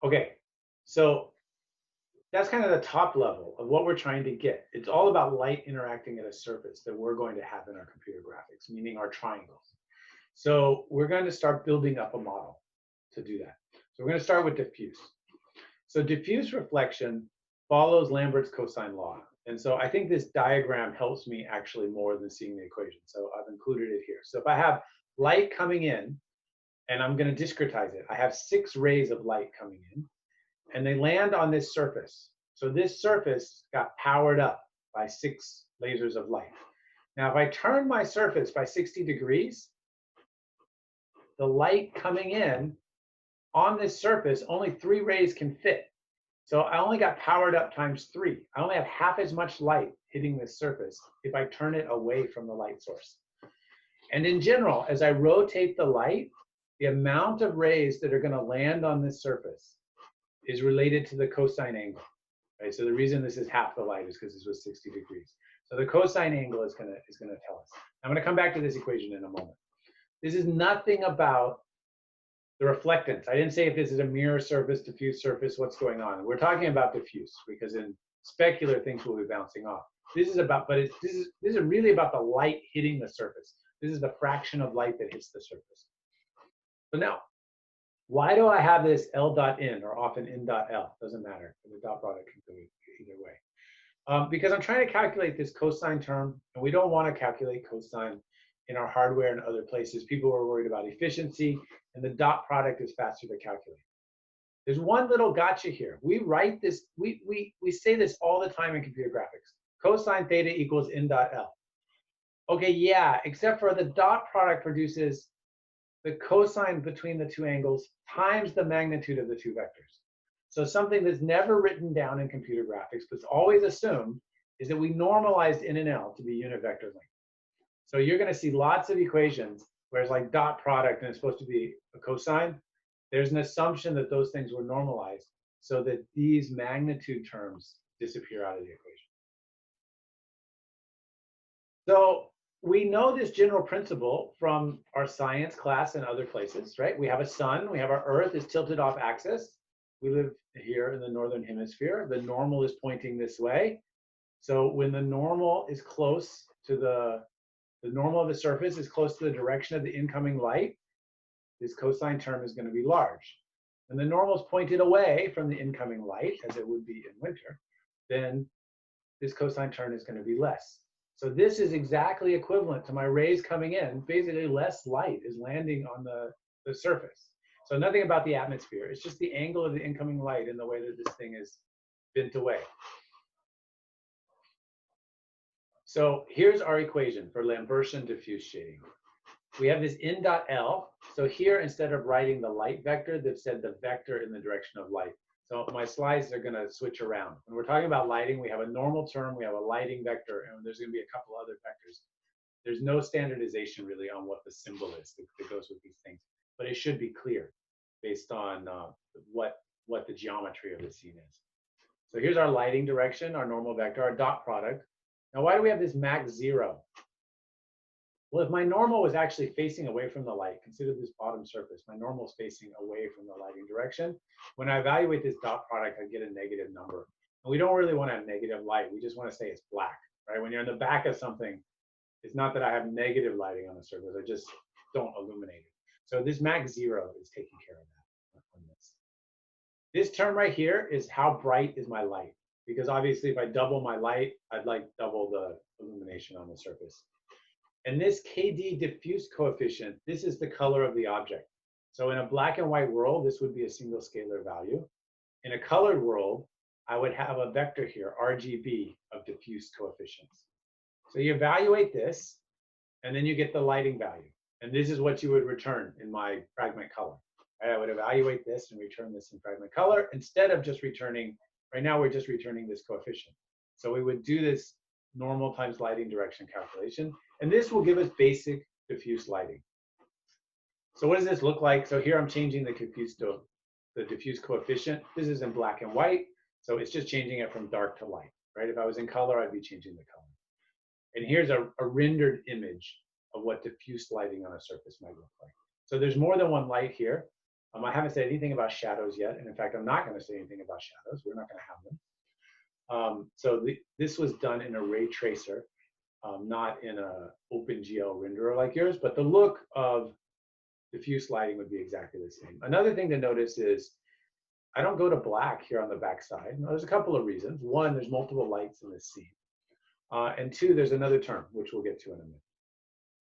Okay, so that's kind of the top level of what we're trying to get. It's all about light interacting at a surface that we're going to have in our computer graphics, meaning our triangles. So we're going to start building up a model to do that. So we're going to start with diffuse. So diffuse reflection follows Lambert's cosine law. And so I think this diagram helps me actually more than seeing the equation. So I've included it here. So if I have light coming in, and I'm going to discretize it, I have 6 rays of light coming in, and they land on this surface. So this surface got powered up by 6 lasers of light. Now, if I turn my surface by 60 degrees, the light coming in on this surface, only 3 rays can fit. So I only got powered up times 3. I only have half as much light hitting this surface if I turn it away from the light source. And in general, as I rotate the light, the amount of rays that are going to land on this surface is related to the cosine angle. Right? So the reason this is half the light is because this was 60 degrees. So the cosine angle is going to tell us. I'm going to come back to this equation in a moment. This is nothing about the reflectance. I didn't say if this is a mirror surface, diffuse surface, what's going on. We're talking about diffuse because in specular things will be bouncing off. This is about, but this is really about the light hitting the surface. This is the fraction of light that hits the surface. So now, why do I have this L dot in or often in dot L? Doesn't matter. The dot product can go either way. Because I'm trying to calculate this cosine term, and we don't want to calculate cosine in our hardware and other places. People are worried about efficiency, and the dot product is faster to calculate. There's one little gotcha here. We write this, we say this all the time in computer graphics. Cosine theta equals in dot L. Okay, yeah, except for the dot product produces the cosine between the 2 angles times the magnitude of the 2 vectors. So something that's never written down in computer graphics, but it's always assumed, is that we normalized in and L to be unit vector length. So you're going to see lots of equations where it's like dot product and it's supposed to be a cosine. There's an assumption that those things were normalized so that these magnitude terms disappear out of the equation. So we know this general principle from our science class and other places, right? We have a sun, we have our Earth is tilted off axis. We live here in the northern hemisphere. The normal is pointing this way. So when the normal is close to the normal of the surface is close to the direction of the incoming light, this cosine term is going to be large. When the normal is pointed away from the incoming light, as it would be in winter, then this cosine term is going to be less. So this is exactly equivalent to my rays coming in. Basically, less light is landing on the surface. So nothing about the atmosphere. It's just the angle of the incoming light and the way that this thing is bent away. So here's our equation for Lambertian diffuse shading. We have this in dot L. So here, instead of writing the light vector, they've said the vector in the direction of light. So my slides are going to switch around. When we're talking about lighting, we have a normal term, we have a lighting vector, and there's going to be a couple other vectors. There's no standardization really on what the symbol is that goes with these things, but it should be clear based on what the geometry of the scene is. So here's our lighting direction, our normal vector, our dot product. Now, why do we have this max 0? Well, if my normal was actually facing away from the light, consider this bottom surface. My normal is facing away from the lighting direction. When I evaluate this dot product, I get a negative number. And we don't really want to have negative light. We just want to say it's black, right? When you're in the back of something, it's not that I have negative lighting on the surface. I just don't illuminate it. So this max 0 is taking care of that on this. This term right here is how bright is my light. Because obviously, if I double my light, I'd like double the illumination on the surface. And this KD diffuse coefficient, this is the color of the object. So in a black and white world, this would be a single scalar value. In a colored world, I would have a vector here, RGB, of diffuse coefficients. So you evaluate this, and then you get the lighting value. And this is what you would return in my fragment color. Right? I would evaluate this and return this in fragment color instead of just returning, right now we're just returning this coefficient. So we would do this normal times lighting direction calculation. And this will give us basic diffuse lighting. So what does this look like? So here I'm changing the diffuse coefficient. This is in black and white. So it's just changing it from dark to light, right? If I was in color, I'd be changing the color. And here's a rendered image of what diffuse lighting on a surface might look like. So there's more than one light here. I haven't said anything about shadows yet, and in fact, I'm not going to say anything about shadows. We're not going to have them. This was done in a ray tracer, not in a OpenGL renderer like yours, but the look of diffuse lighting would be exactly the same. Another thing to notice is I don't go to black here on the back side. Now, there's a couple of reasons. One, there's multiple lights in this scene. And two, there's another term, which we'll get to in a minute.